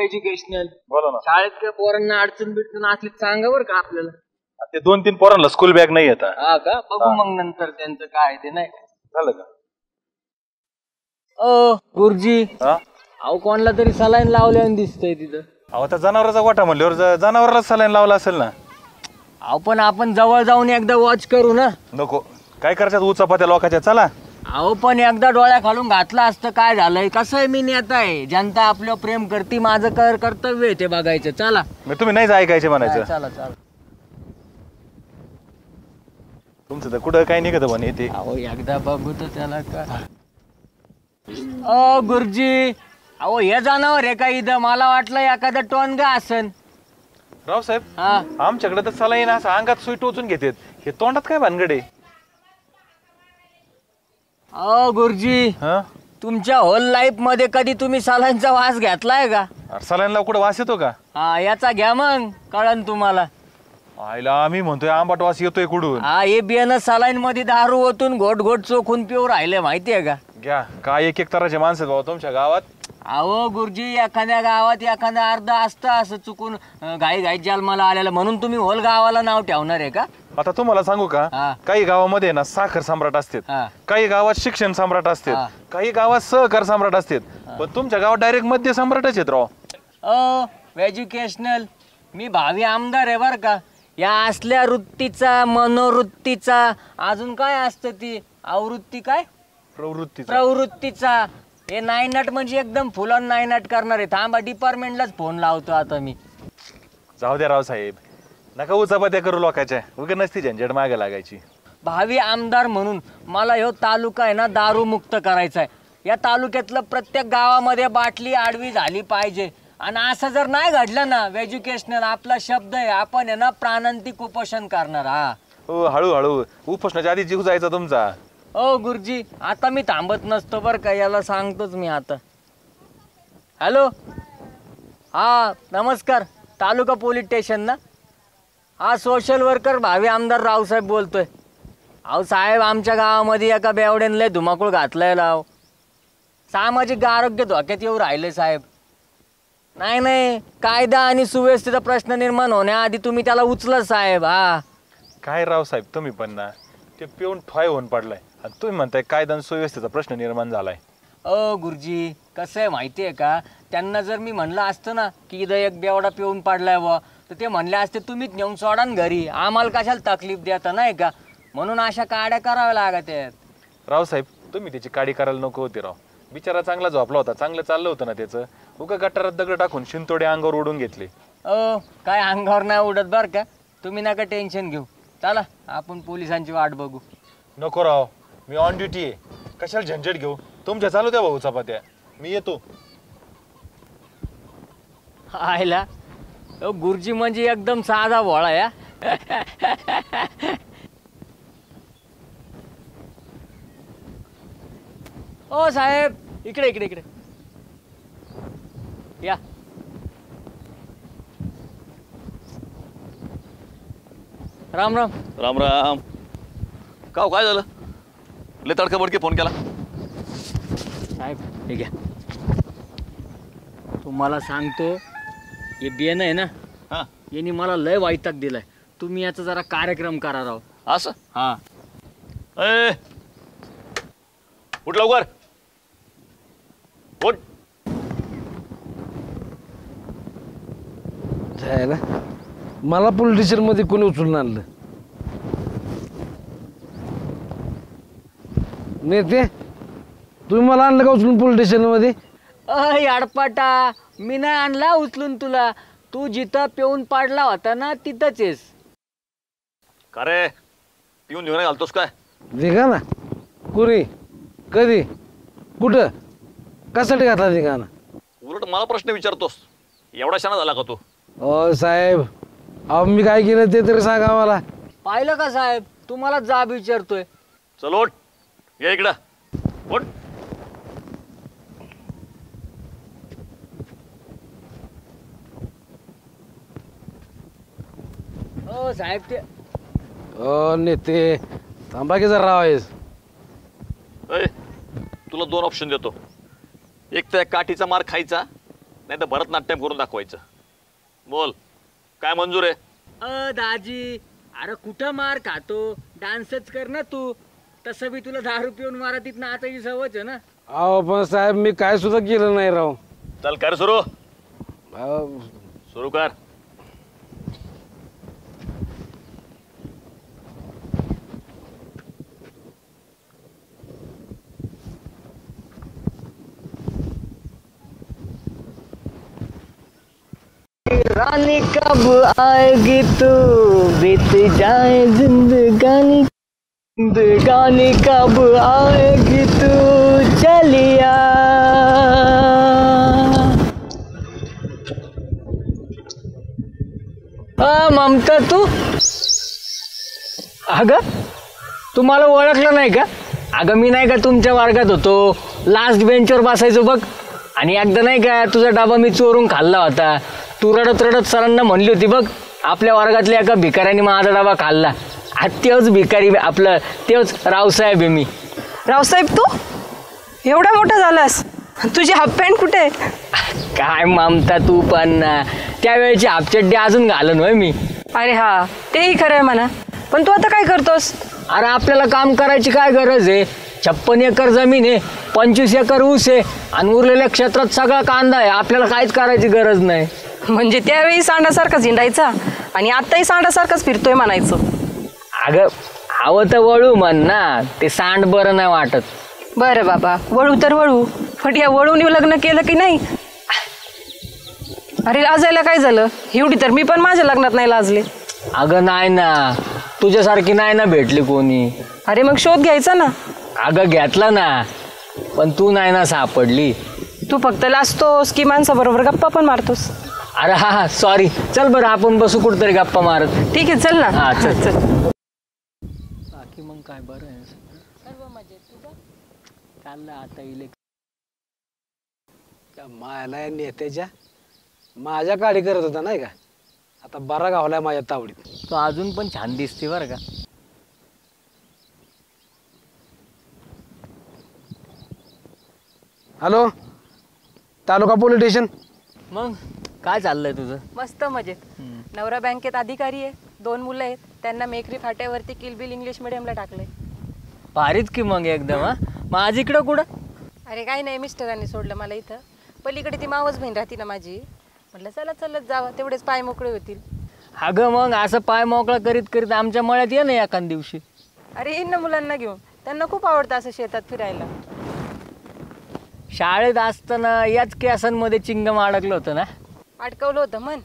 Educational बोला ना. शाळेत काय पोरांना अडचण बिडचण असली सांगा बरं का आपल्याला. ते 2-3 पोरांना स्कूल बॅग नाही येत. हा का बघू मग नंतर त्यांचं काय ते नाही झालं का. गुरुजी अहो कोणाला तरी सलाईन लावल्याने दिसतंय तिथं. अहो त्या जनावराचा गोठा म्हणल्यावर जनावराला सलाईन लावला असेल ना. अहो पण आपण जवळ जाऊन एकदा वॉच करू ना. नको काय करायच्यात उचापात्या लोकांच्या. चला अहो पण एकदा डोळ्या खालून घातलं असतं काय झालंय. कसं आहे मी नेता आहे जनता आपलं प्रेम करती माझं कर्तव्य आहे ते बघायचं. चला मी तुम्ही नाहीच ऐकायचे म्हणायचं. चला चला तुमचं तर कुठं काय निघत म्हणे ते. अहो एकदा बघू तर त्याला का. गुरुजी अहो हे जनावर आहे का इथं. मला वाटलं एखादं टोनगा असन. रावसाहेब हा आमच्याकडे तर सलाईन असं अंगात सुई टोचून घेतात. हे तोंडात काय भानगडे. गुरुजी तुमच्या होल लाईफ मध्ये कधी तुम्ही सलाईनचा वास घेतलाय का. सलाईनला कुठं वास येतो का. हा याचा घ्या मग कळन तुम्हाला. आईला आम्ही म्हणतोय आंबाट वास येतोय कुठून. हा हे बियाणं सलाईन मध्ये दारू ओतून घोट घोट चोखून पिऊ राहिले माहितीये का. घ्या काय एक तराचे माणसं भाऊ तुमच्या गावात. अहो गुरुजी एखाद्या गावात एखादा अर्ध असतं असं चुकून घाई घाई जन्माला आलेलं म्हणून तुम्ही होल गावाला नाव ठेवणार आहे का. आता तुम्हाला सांगू का काही गावामध्ये ना साखर सम्राट असतात. काही गावात शिक्षण सम्राट असतात. काही गावात सहकार सम्राट असतात. पण तुमच्या गावात डायरेक्ट मध्य सम्राटच आहेत राव. एज्युकेशनल मी भावी आमदार आहे बर का. या असल्या वृत्तीचा मनोवृत्तीचा अजून काय असतं ती आवृत्ती काय प्रवृत्तीचा हे नायनाट म्हणजे एकदम फुलान नायनाट करणार आहे. थांबा डिपार्टमेंटलाच फोन लावतो आता मी. जाऊ द्या रावसाहेब नका उचापात्या करू लोकांच्या. उगा नसती झंझट मागे लागायची. भावी आमदार म्हणून मला ह्यो तालुका आहे ना दारू मुक्त करायचा आहे. या तालुक्यातलं प्रत्येक गावामध्ये बाटली आडवी झाली पाहिजे. आणि असं जर नाही घडलं ना एज्युकेशनल आपला शब्द आहे आपण आहे ना प्राणांतिक उपोषण करणार. हो हळूहळू उपोषणाच्या आधी जीव जायचा तुमचा. गुरुजी आता मी थांबत नसतो बरं का. याला सांगतोच मी आता. हॅलो हा नमस्कार तालुका पोलीस स्टेशन ना. हा सोशल वर्कर भावी आमदार रावसाहेब बोलतोय. अहो साहेब आमच्या गावामध्ये एका बेवड्याने लय धुमाकूळ घातलाय लाव. सामाजिक आरोग्य धोक्यात येऊ राहिले साहेब. नाही कायदा आणि सुव्यवस्थेचा प्रश्न निर्माण होण्याआधी तुम्ही त्याला उचला साहेब. काय रावसाहेब तुम्ही पण ना ते पिऊन ठॉय होऊन पडलाय आणि तुम्ही म्हणताय कायदा आणि सुव्यवस्थेचा प्रश्न निर्माण झालाय. गुरुजी कसं आहे माहिती आहे का. त्यांना जर मी म्हणलं असतं ना की इथं एक बेवडा पिऊन पडलाय व तर ते म्हणले असते तुम्हीच नेऊन सोडा घरी आम्हाला कशाला तकलीफ देता नाही का. म्हणून अशा काड्या कराव्या लागत आहेत. रावसाहेब तुम्ही त्याची काडी करायला नको होती राव. बिचारा चांगला झोपला होता चांगलं चाललं होतं ना त्याचं. उगा गटारात दगड टाकून शिंतोडे अंगावर उडून घेतले. काय अंगावर नाही उडत बरं का. तुम्ही नका टेन्शन घेऊ. चला आपण पोलिसांची वाट बघू. नको राव मी ऑन ड्युटी आहे. कशाला झंझट घेऊ. तुमच्या चालू द्या भाऊ चपात्या मी येतो. आयला गुरुजी म्हणजे एकदम साधा भोळा या. ओ साहेब इकडे इकडे इकडे या. राम राम राम राम. का काय झालं लय तडकाबडके फोन केला. साहेब हे घ्या. तुम्हाला सांगतो हे बियाण आहे ना यांनी मला लय वैताग दिलाय. तुम्ही याचा जरा कार्यक्रम करा राव. असं उठ लवकर उठ. जायला मला पोलीस स्टेशन मध्ये कोणी उचलून आणलं. नेते तुम्ही मला आणलं का उचलून पोलीस स्टेशन मध्ये. याडपाटा मी नाही आणला उचलून तुला. तू जिथं पिऊन पाडला होता ना तिथंच आहेस. का रे पिऊन घेऊन घालतोस काय. दिघा ना कुणी कधी कुठं कशासाठी घातला दिघा ना. उलट मला प्रश्न विचारतोस. एवढा शाना झाला का तू. साहेब अहो मी काय केलं ते तरी सांगा मला. पाहिलं का साहेब तुम्हाला जाब विचारतोय. चल उठ ये इकडं उठ. साहेब ते नेते थांबा की जरा आहेस. तुला 2 ऑप्शन देतो. एक तर काठीचा मार खायचा नाही तर भरतनाट्यम करून दाखवायचं. बोल काय मंजूर आहे? दाजी, अरे कुठं मार खातो, डान्सच कर ना तू. तसं बी तुला दारू पिऊन मारातीत नाचायची सवयच आहे ना. अहो पण साहेब मी काय सुद्धा केलं नाही राव. चल कर सुरू. अहो, सुरू कर. रानी कब आएगी तू, बीत जाए जिंदगानी, जिंदगानी कब आएगी तू चलिया. ममता तू, अगं तुम्हाला ओळखलं नाही का? अगं मी नाही का तुमच्या वर्गात होतो, लास्ट बेंचवर बसायचो बघ. आणि एकदा नाही का तुझा डबा मी चोरून खाल्ला होता. तू रडत रडत सरांना म्हणली होती बघ, आपल्या वर्गातल्या एका भिकाऱ्याने माझा डबा खाल्ला. तेच भिकारी आपलं, तेच रावसाहेब आहे मी. रावसाहेब तू एवढा मोठा झालास, तुझी हाफ पॅन्ट कुठे? काय ममता तू पण ना, त्यावेळेची हाफचड्डी अजून घालन होय मी. अरे हा, तेही खरं आहे म्हणा. पण तू आता काय करतोस? अरे आपल्याला काम करायची काय गरज आहे? 56 एकर जमीन आहे, 25 एकर ऊस आहे आणि उरलेल्या क्षेत्रात सगळा कांदा आहे. आपल्याला काहीच करायची गरज नाही. म्हणजे त्यावेळी सांडासारखाच हिंडायचा आणि आताही सांडासारखाच फिरतोय म्हणायचं. अगं हवं तर वळू म्हण ना, ते सांड बरं नाही वाटत. बरं बाबा, वळू तर वळू, पण या वळून लग्न केलं की नाही? अरे लाजायला काय झालं? एवढी तर मी पण माझ्या लग्नात नाही लाजले. अगं नाही ना, तुझ्यासारखी नाही ना भेटली कोणी. अरे मग शोध घ्यायचा ना. अगं घेतला ना, पण तू नाही ना सापडली. तू फक्त लाजतोस की माणसाबरोबर गप्पा पण मारतोस? अरे हा सॉरी. चल बरं आपण बसू कुठतरी गप्पा मारत. ठीक आहे चल ना. हा चल चल. बाकी मग काय बरं आहे? सर्व मजेत. तुझं चाललं आता इलेक्शन. त्या मायाला नेत्याच्या माझ्या गाडी करत होता नाही का, आता बरा गावलाय माझ्या तावडीत. तू अजून पण छान दिसते बरं का. हॅलो, तालुका पोलीस स्टेशन. मग काय चाललंय तुझं? मस्त मजेत. नवरा बँकेत अधिकारी आहे, 2 मुलं आहेत, त्यांना मेकरी फाट्यावरती किलबिल इंग्लिश मिडियमला टाकलंय. भारीच की मग एकदम. हा माझी इकडं कुठं? अरे काही नाही, मिस्टरांनी सोडलं मला इथं. पलीकडे ती मावस बहीण राहते ना माझी, म्हटलं चला चलत जावं, तेवढेच पाय मोकळे होतील. अगं मग असं पाय मोकळा करीत करीत आमच्या मळ्यात ये ना एखाद दिवशी. अरे येईन ना मुलांना घेऊन, त्यांना खूप आवडतं असं शेतात फिरायला. शाळेत असताना याच केसांमध्ये चिंगम अडकलं होतं ना. अडकवलं होतं मन,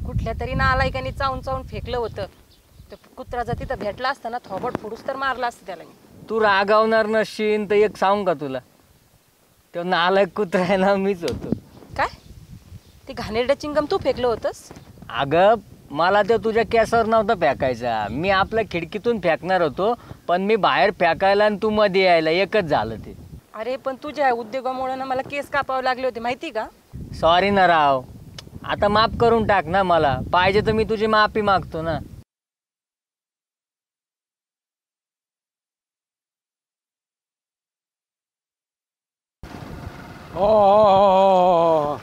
कुठल्या तरी नालायकानी चावून चावून फेकलं होतं. तर कुत्रा तिथं भेटला असता ना, थोबट फोडूस तर मारला असतं त्याला. तू रागावणार नसशील तर एक सांगू का तुला, तो नालायक कुत्रा आहे ना मीच होतो. काय ते घाणेरडं चिंगम तू फेकलं होतंस? अगं मला ते तुझ्या केसावर नव्हता फेकायचा, मी आपल्या खिडकीतून फेकणार होतो, पण मी बाहेर फेकायला आणि तू मध्ये यायला एकच झालं ते. अरे पण तुझ्या उद्योगामुळे ना मला केस कापावे लागले होते माहिती का? सॉरी ना राव, आता माफ करून टाक ना मला. पाहिजे तर मी तुझी माफी मागतो ना. हो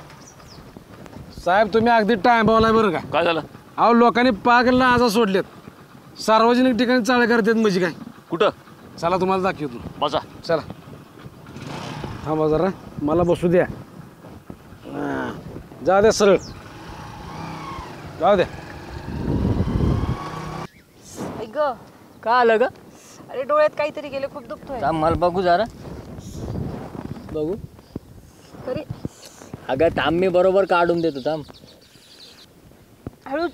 साहेब, तुम्ही अगदी टाइम बोलाय बरं का. काय झालं? अहो लोकांनी पागलला आजा सोडलेत, सार्वजनिक ठिकाणी चाळे करतात म्हणजे काय. कुठं? चला तुम्हाला दाखवतो. बसा. चला थांबा जरा, मला बसू द्या. हां, जाऊ द्या सरळ, जाऊ द्या. ऐक, का आलं ग? अरे डोळ्यात काहीतरी गेले, खूप दुखतोय. थांब मला बघू जरा, बघू. अरे अगं थांब, मी बरोबर काढून देतो, थांब. हळूच.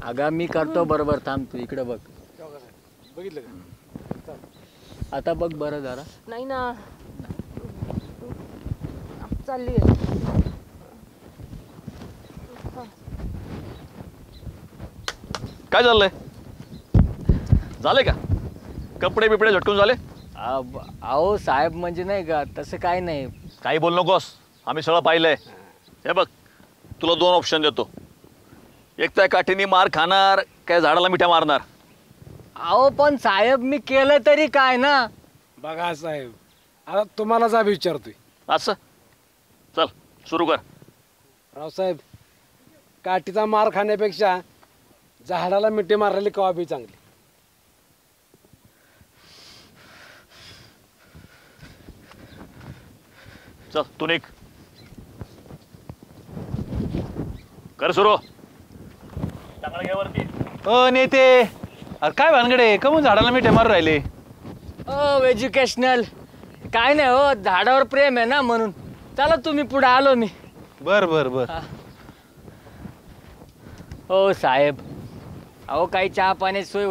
अगं मी करतो बरोबर, थांब. तू इकडे बघ. बघितलं का? आता बघ बरं जरा. नाही ना, चालली. काय चाललंय? झाले का कपडे बिपडे झटकून झाले? अहो साहेब, म्हणजे नाही का तसं काय नाही. काही बोल नकोस, आम्ही सगळं पाहिलंय. हे बघ, तुला 2 ऑप्शन देतो. एक तर काठीने मार खाणार, काय झाडाला मिठ्या मारणार. अहो पण साहेब, मी केलं तरी काय ना. बघा साहेब, आता तुम्हालाच आम्ही विचारतोय. असं चल सुरू कर. रावसाहेब, काठीचा मार खाण्यापेक्षा झाडाला मिठी मारलेली कवा बी चांगली. चल तू निघ. कर सुरू. चांगलं घे वरती. नेते, अरे काय भानगडे, कमून झाडाला मिठे मारू राहिले? एज्युकेशनल काय नाही हो, झाडावर प्रेम आहे ना म्हणून. चला तुम्ही पुढे आलो मी. बर बर बर. हो साहेब, अहो काही चहा पाण्याची सोय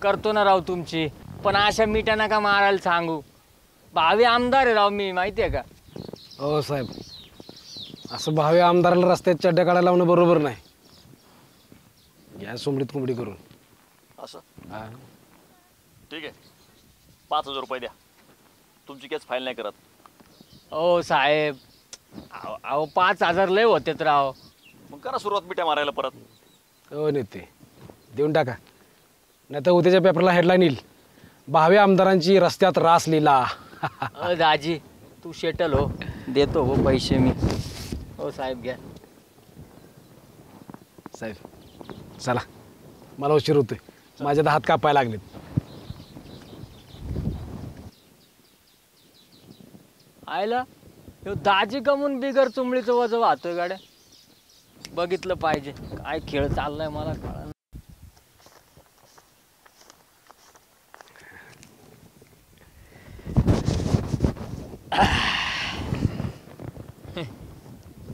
करतो ना राव तुमची, पण अशा मिठ्या नका मारायला सांगू. भावी आमदार आहे राव मी, माहिती आहे का? हो साहेब, असं भावी आमदाराला रस्त्यात चड्ड्या काढायला लावणं बरोबर नाही. घ्या सोमडीत कोंबडी करून. असं हा. ठीक आहे, 5,000 रुपये द्या. तुमची केस फाईल नाही करत. हो साहेब, अहो 5,000 लय होतेत राव. मग करा सुरुवात मिठ्या मारायला परत. हो नेते, देऊन टाका, नाही तर उद्याच्या पेपरला हेडलाईन येईल, भावी आमदारांची रस्त्यात रास लीला. दाजी तू शेटल हो, देतो हो पैसे मी. हो साहेब घ्या. साहेब चला, मला उशीर होतोय, माझ्या हात कापायला लागलेत. आयला ह्यो दाजी कमून बिगर चुंबळीचं वजन वाहतोय गाड्या. बघितलं पाहिजे काय खेळ चाललाय मला कळलं.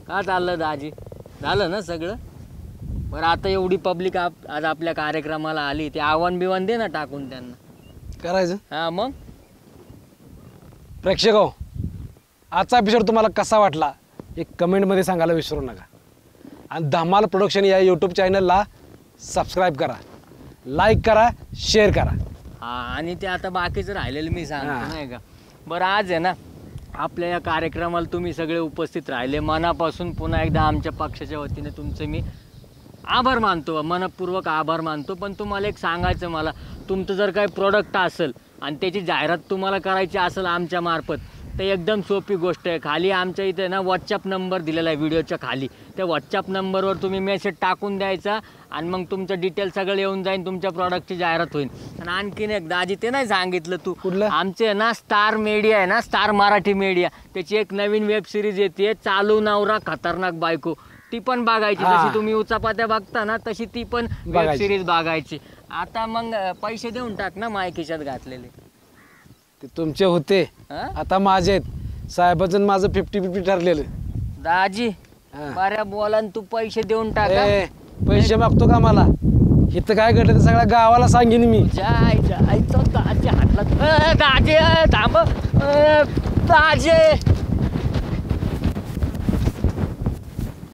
का चाललं दाजी? झालं ना सगळं? बरं आता एवढी पब्लिक आज आपल्या कार्यक्रमाला आली, ते आव्हान बिव्हान दे ना टाकून त्यांना. करायचं. हा मग प्रेक्षक हो, आजचा एपिसोड तुम्हाला कसा वाटला एक कमेंटमध्ये सांगायला विसरू नका. आणि धमाल प्रोडक्शन या यूट्यूब चॅनलला सबस्क्राईब करा, लाईक करा, शेअर करा. हा, आणि ते आता बाकीचं राहिलेलं मी सांगतो हा. नाही का. बरं आज आहे ना आपल्या या कार्यक्रमाला तुम्ही सगळे उपस्थित राहिले, मनापासून पुन्हा एकदा आमच्या पक्षाच्या वतीने तुमचे मी आभार मानतो, मनपूर्वक आभार मानतो. पण तुम्हाला एक सांगायचं मला, तुमचं जर काही प्रोडक्ट असेल आणि त्याची जाहिरात तुम्हाला करायची असेल आमच्या मार्फत, तर एकदम सोपी गोष्ट आहे. खाली आमच्या इथे ना व्हॉट्सअप नंबर दिलेला आहे व्हिडिओच्या खाली. त्या व्हॉट्सअप नंबरवर तुम्ही मेसेज टाकून द्यायचा आणि मग तुमचं डिटेल सगळं येऊन जाईल, तुमच्या प्रॉडक्टची जाहिरात होईल. आणि आणखीन एक दाजी ते नाही सांगितलं तू, कुठलं? आमचे आहे ना स्टार मीडिया आहे ना, स्टार मराठी मीडिया, त्याची एक नवीन वेब सिरीज येते, चालू नवरा खतरनाक बायको. ती पण बघायची. हा. जशी तुम्ही उचापात्या बघता ना तशी ती पण वेब बघायची. सिरीज बघायची. आता मग पैसे देऊन टाक ना माय खिशात घातलेले. ते तुमचे होते, हा? आता माझे आहेत. साहेबाचं माझं 50-50 ठरलेलं. दाजी हा. बऱ्या बोलान तू पैसे देऊन टाका. ए, पैसे मागतो का मला? इथं काय घडलं ते सगळ्या गावाला सांगेन मी. जायचं दाजी हातला. दाजी थांब. दाजी